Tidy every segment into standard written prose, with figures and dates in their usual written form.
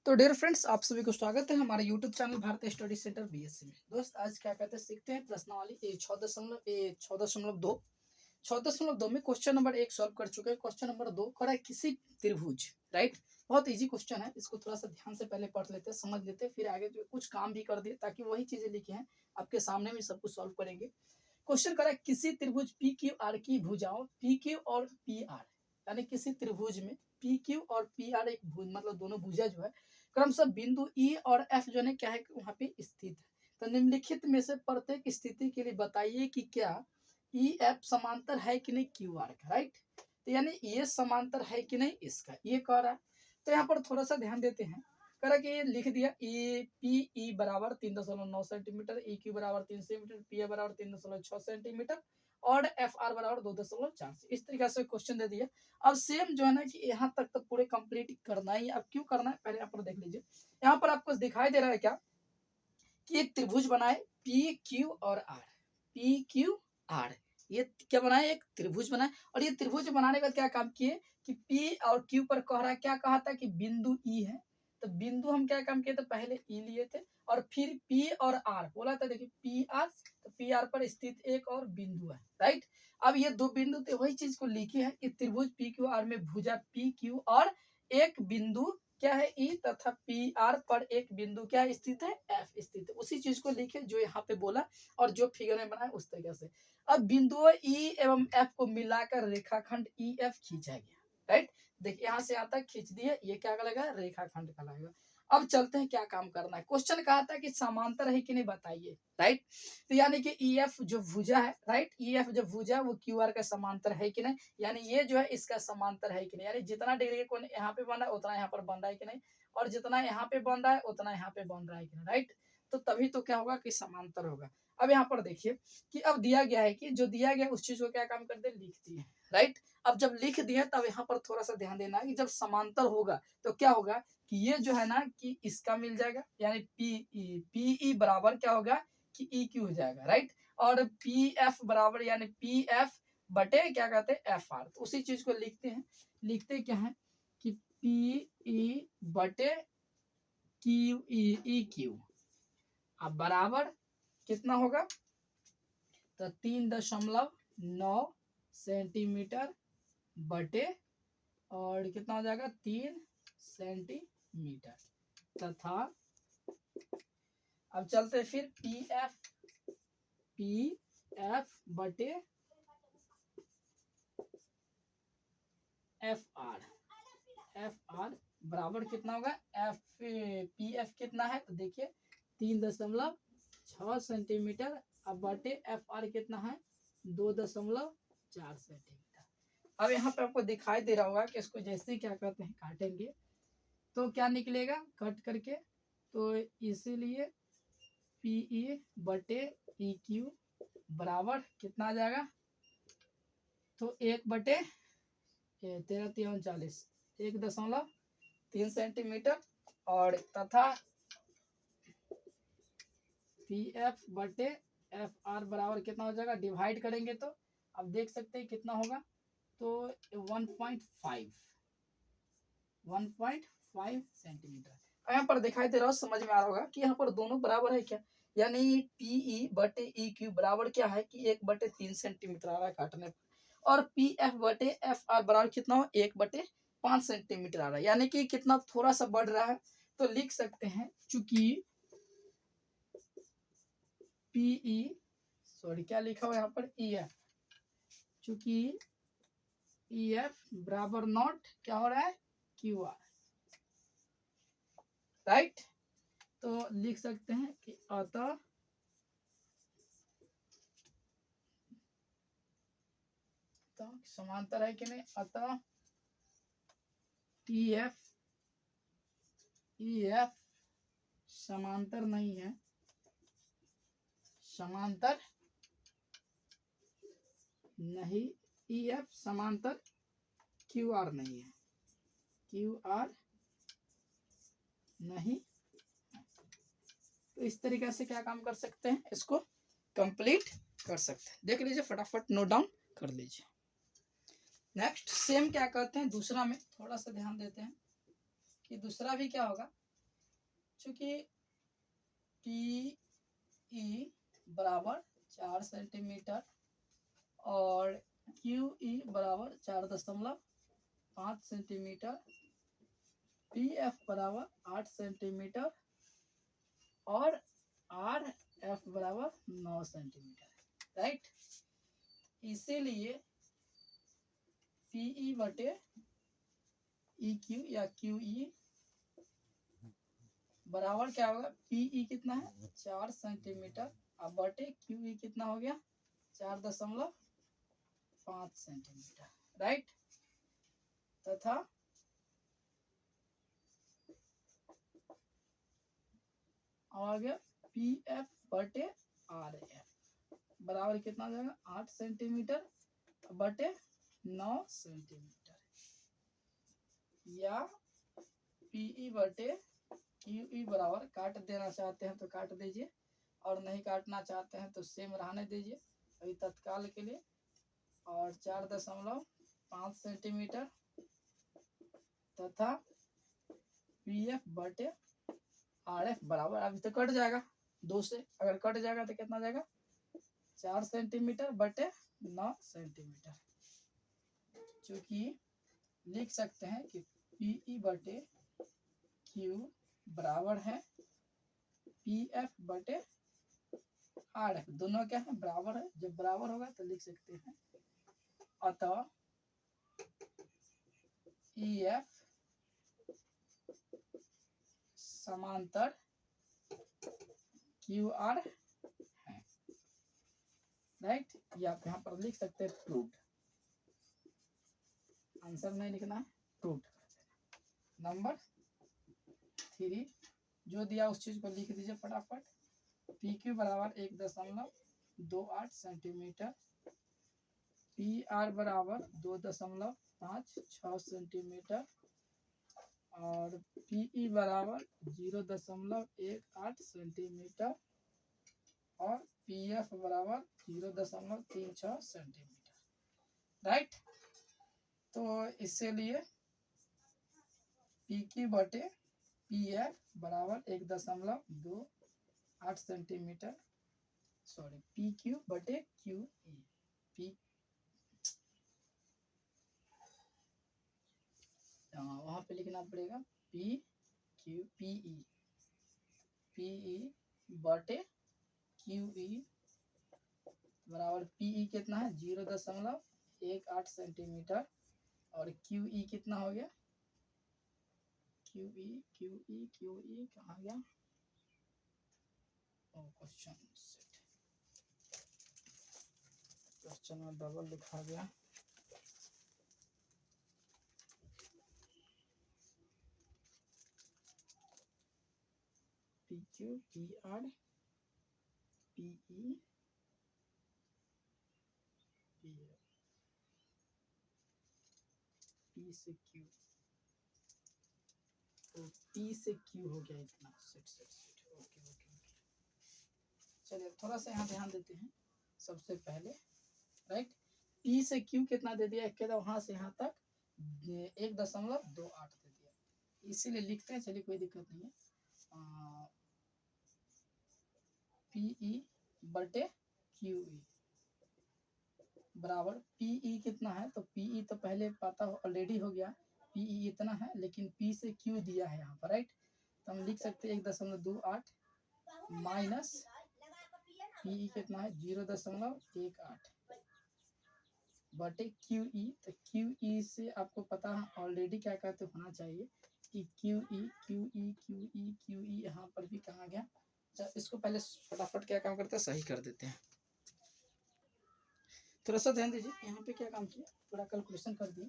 तो dear friends, आप सभी को स्वागत है हमारे यूट्यूब चैनल भारतीय स्टडी सेंटर बीएससी में। दोस्त, आज क्या कहते हैं, सीखते हैं प्रश्नावली 6.2 में क्वेश्चन नंबर 1 सॉल्व कर चुके हैं। क्वेश्चन नंबर 2 करा है किसी त्रिभुज, राइट। बहुत इजी क्वेश्चन है, इसको थोड़ा सा ध्यान से पहले पढ़ लेते हैं, समझ लेते हैं, फिर आगे जो कुछ काम भी कर दिए ताकि वही चीजें लिखी हैं आपके सामने भी सब कुछ सॉल्व करेंगे। क्वेश्चन करा है किसी त्रिभुज पी क्यू आर की भुजाओं पी क्यू और पी आर, यानी किसी त्रिभुज में पी क्यू और पी आर एक भुज मतलब दोनों भुजा जो है क्रमशः बिंदु ई और एफ जो है क्या है वहां पे स्थित है। तो निम्नलिखित में से प्रत्येक स्थिति के लिए बताइए कि क्या ई एफ समांतर है कि नहीं क्यू आर का, राइट। तो यानी ये समांतर है कि नहीं इसका ये कह रहा है। तो यहाँ पर थोड़ा सा ध्यान देते हैं। कह रहा कि ये लिख दिया ए पी ई बराबर 3.9 सेंटीमीटर, ई क्यू बराबर 3 सेंटीमीटर, पी ए बराबर 3.6 सेंटीमीटर और एफ आर बराबर 2.4 से इस तरीके से क्वेश्चन दे दिया। अब सेम जो है ना कि यहाँ तक तो पूरे कंप्लीट करना है। अब क्यों करना है पहले यहाँ पर देख लीजिए। यहाँ पर आपको दिखाई दे रहा है क्या कि एक त्रिभुज बनाए पी क्यू और आर, पी क्यू आर, ये क्या बनाए एक त्रिभुज बनाए। और ये त्रिभुज बनाने का क्या काम किए कि पी और क्यू पर कह रहा क्या कहा था कि बिंदु ई है। तो बिंदु हम क्या काम किए थे, पहले ई लिए थे और फिर पी और आर बोला था। देखिए पी आर, तो पी आर पर स्थित एक और बिंदु है, राइट। अब ये दो बिंदु थे, वही चीज को लिखी है कि त्रिभुज पी क्यू आर में भुजा पी क्यू और एक बिंदु क्या है ई तथा पी आर पर एक बिंदु क्या स्थित है एफ स्थित है। उसी चीज को लिखे जो यहाँ पे बोला और जो फिगर में बनाया उस तरीके से। अब बिंदुओं ई एवं एफ को मिलाकर रेखाखंड ई एफ खींचा गया, राइट। देखिए यहाँ से आता खींच दिए, ये क्या लगेगा रेखाखंड का लगेगा। अब चलते हैं क्या काम करना है। क्वेश्चन कहा था कि समांतर है कि नहीं बताइए, राइट। तो यानी कि ई एफ जो भुजा है, राइट, ई एफ जो भुजा वो क्यू आर का समांतर है कि नहीं, यानी ये जो है इसका समांतर है कि नहीं, यानी जितना डिग्री कोण यहाँ पे बन रहा है उतना यहाँ पर बन रहा है कि नहीं, और जितना यहाँ पे बन रहा है उतना यहाँ पे बन रहा है कि नहीं, राइट। तो तभी तो क्या होगा कि समांतर होगा। अब यहाँ पर देखिए कि अब दिया गया है कि जो दिया गया उस चीज को क्या काम करते हैं लिख दिए, राइट। अब जब लिख दिया तब यहाँ पर थोड़ा सा ध्यान देना है कि जब समांतर होगा तो क्या होगा कि ये जो है ना कि इसका मिल जाएगा, यानी पी ई बराबर क्या होगा कि ई क्यू हो जाएगा, राइट। और पी एफ बराबर यानी पी एफ बटे क्या कहते हैं एफ आर। तो उसी चीज को लिखते हैं, लिखते क्या है कि पी ई बटे क्यू ई क्यू। अब बराबर कितना होगा, तो 3.9 सेंटीमीटर बटे और कितना हो जाएगा 3 सेंटीमीटर तथा अब चलते फिर पी एफ बटे एफ आर बराबर कितना होगा एफ पी एफ कितना है तो देखिए 3.6 सेंटीमीटर। अब बटे एफ आर कितना है 2.4 सेंटीमीटर। अब यहाँ पे आपको दिखाई दे रहा होगा कि इसको जैसे क्या कहते हैं काटेंगे तो क्या निकलेगा कट करके, तो इसीलिए पी ई बटे ई क्यू बराबर कितना आ जाएगा, तो 1/13 1.3 सेंटीमीटर और तथा पी एफ बटे एफ आर बराबर कितना हो जाएगा, डिवाइड करेंगे तो अब देख सकते हैं कितना होगा, तो 1.5 सेंटीमीटर। यहाँ पर दिखाई दे रहा हो, समझ में आ रहा होगा कि यहाँ पर दोनों बराबर है क्या, यानी पीई बटे ई क्यू बराबर क्या है कि 1/3 सेंटीमीटर आ रहा है काटने पर, और पी एफ बटे एफ आर बराबर कितना हो 1/5 सेंटीमीटर आ रहा है, यानी कि कितना थोड़ा सा बढ़ रहा है। तो लिख सकते हैं चूंकि पीई सॉरी क्या लिखा हुआ यहाँ पर ई एफ, चूंकि ई एफ बराबर नॉट क्या हो रहा है क्यू आर, राइट। तो लिख सकते हैं कि अतः समांतर है कि नहीं, अतः ई एफ समांतर नहीं है, समांतर नहीं, ई एफ समांतर क्यू आर नहीं है, क्यू आर नहीं। तो इस तरीके से क्या काम कर सकते हैं, इसको कंप्लीट कर सकते हैं। देख लीजिए फटाफट नोट डाउन कर लीजिए। नेक्स्ट सेम क्या करते हैं दूसरा में, थोड़ा सा ध्यान देते हैं कि दूसरा भी क्या होगा चूंकि पी ई बराबर 4 सेंटीमीटर और क्यू ई बराबर 4.5 सेंटीमीटर, पी एफ बराबर 8 सेंटीमीटर और आर एफ बराबर 9 सेंटीमीटर, राइट। इसीलिए पीई बटे ई क्यू या क्यू ई बराबर क्या होगा, पीई कितना है 4 सेंटीमीटर अब बटे क्यू ई कितना हो गया 4.5 सेंटीमीटर, राइट। तथा आ गया पी एफ बटे आर एफ बराबर कितना हो जाएगा 8 सेंटीमीटर बटे 9 सेंटीमीटर, या पीई बटे क्यू ई बराबर, काट देना चाहते हैं तो काट दीजिए और नहीं काटना चाहते हैं तो सेम रहने दीजिए अभी तत्काल के लिए, और 4.5 सेंटीमीटर तथा पी एफ बटे आर एफ बराबर, अभी तो कट जाएगा 2 से, अगर कट जाएगा तो कितना जाएगा 4 सेंटीमीटर बटे 9 सेंटीमीटर, चूंकि लिख सकते हैं कि पीई बटे क्यू बराबर है पी एफ बटे आर एफ, दोनों क्या है बराबर है, जब बराबर होगा तो लिख सकते हैं अतः ई एफ समांतर क्यू आर है, राइट। या आप यहाँ पर लिख सकते हैं प्रूव्ड, आंसर नहीं लिखना है प्रूव्ड। नंबर 3 जो दिया उस चीज को लिख दीजिए फटाफट, पी क्यू बराबर 1.28 सेंटीमीटर, पी आर बराबर 2.56 सेंटीमीटर और पीई बराबर 0.18 सेंटीमीटर और पीएफ बराबर 0.36 सेंटीमीटर, राइट। तो इससे लिए पी क्यू बटे पी एफ बराबर 1.28 सेंटीमीटर, सॉरी पी क्यू बटे क्यू ई, पी वहां पे लिखना पड़ेगा पी क्यू पीई बटे क्यू ई बराबर पीई कितना है 0.18 सेंटीमीटर और क्यू ई कितना हो गया क्यू ई कहाँ गया, क्वेश्चन में डबल लिखा गया, पी क्यू पी आर पीई पी से क्यू, तो पी से क्यू हो गया इतना, ओके ओके ओके। चलिए थोड़ा सा यहाँ ध्यान देते हैं सबसे पहले, राइट। पी से क्यू कितना दे दिया, कहता वहां से यहाँ तक 1.28 दे दिया, इसीलिए लिखते हैं, चलिए कोई दिक्कत नहीं है, पीई बटे क्यू ई बराबर पीई कितना है, तो पीई तो पहले पता ऑलरेडी हो गया, पीई इतना है, लेकिन पी से क्यू दिया है यहाँ पर, राइट। तो हम लिख सकते हैं 1.28 माइनस पीई कितना है 0.18 बटे क्यू ई, तो क्यू ई से आपको पता है ऑलरेडी क्या कहते होना चाहिए कि क्यू ई यहाँ पर भी कहा गया। अच्छा इसको पहले फटाफट क्या काम करते हैं, सही कर देते हैं, थोड़ा सा ध्यान दीजिए। यहाँ पे क्या काम किया, थोड़ा कैलकुलेशन कर दिए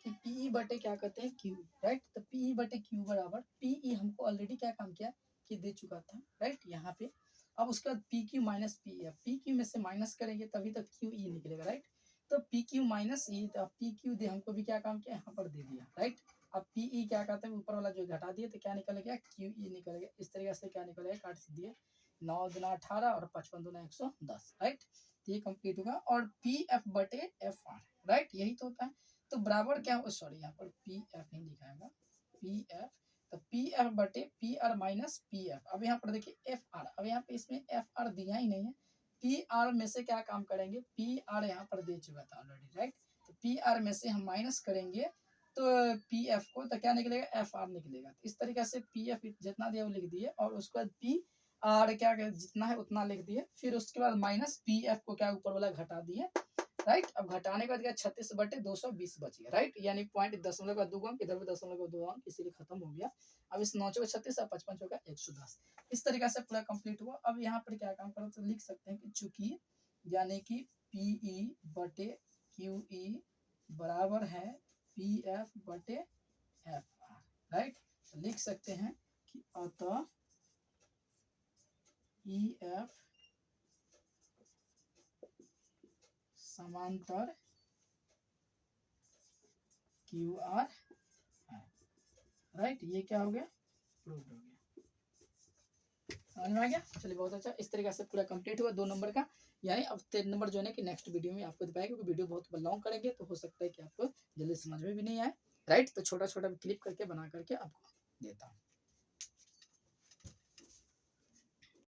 कि पीई बटे क्या कहते हैं क्यू, राइट। तो पीई बटे क्यू बराबर पीई हमको ऑलरेडी क्या काम किया कि दे चुका था, राइट यहाँ पे। अब उसके बाद P Q minus P F, P Q में से माइनस करेंगे तभी तक क्यू ई निकलेगा, राइट। तो पी क्यू माइनस ई, तो पी क्यू दे हमको भी क्या काम किया यहाँ पर दे दिया, राइट। अब पी ई क्या कहते हैं ऊपर वाला जो घटा दिए तो क्या निकल गया क्यू ई निकल गया, इस तरीके से क्या निकलेगा काट दिए 9 दूना 18 और 55 दूना 110, राइट। ये कंप्लीट होगा और पी एफ बटे एफ आर, राइट यही तो होता है। तो बराबर क्या, सॉरी यहाँ पर पी एफ नहीं लिखाएगा, पी एफ तो पी एफ बटे P R minus P F. अब यहाँ पर देखिए एफ आर, अब यहाँ पे इसमें एफ आर दिया ही नहीं है। पी आर में से क्या काम करेंगे, पी आर यहाँ पर दे चुका था ऑलरेडी, राइट। तो पी आर में से हम माइनस करेंगे तो पी एफ को, तो क्या निकलेगा, एफ आर निकलेगा। तो इस तरीके से पी एफ जितना दिया वो लिख दिए, और उसके बाद पी आर क्या जितना है उतना लिख दिए, फिर उसके बाद माइनस पी एफ को क्या ऊपर वाला घटा दिए, राइट। अब घटाने के बाद क्या 36/220 बच गया, राइट। यानी पॉइंट दशमलव का 2 अंक, इधर भी दशमलव का 2 अंक, इसीलिए खत्म हो गया। अब इस 9 चौके 36 और 55 चौका 110, इस तरीके से पूरा कंप्लीट हुआ। अब यहाँ पर क्या काम करो, तो लिख सकते हैं कि चूंकि यानी कि पीई बटे क्यूई बराबर है पी एफ बटे एफ आर, राइट। तो लिख सकते हैं कि अतः ई एफ समांतर क्यू आर है, राइट। ये क्या हो गया, प्रूव्ड हो गया। समझ में आ गया, चलिए बहुत अच्छा। इस तरीके से पूरा कंप्लीट हुआ 2 नंबर का। यानी अब 3 नंबर जो है ना कि नेक्स्ट वीडियो में आपको दिखाएगा, क्योंकि वीडियो बहुत लॉन्ग करेंगे तो हो सकता है कि आपको जल्दी समझ में भी नहीं आए, राइट। तो छोटा छोटा क्लिप करके बना करके आपको देता हूँ।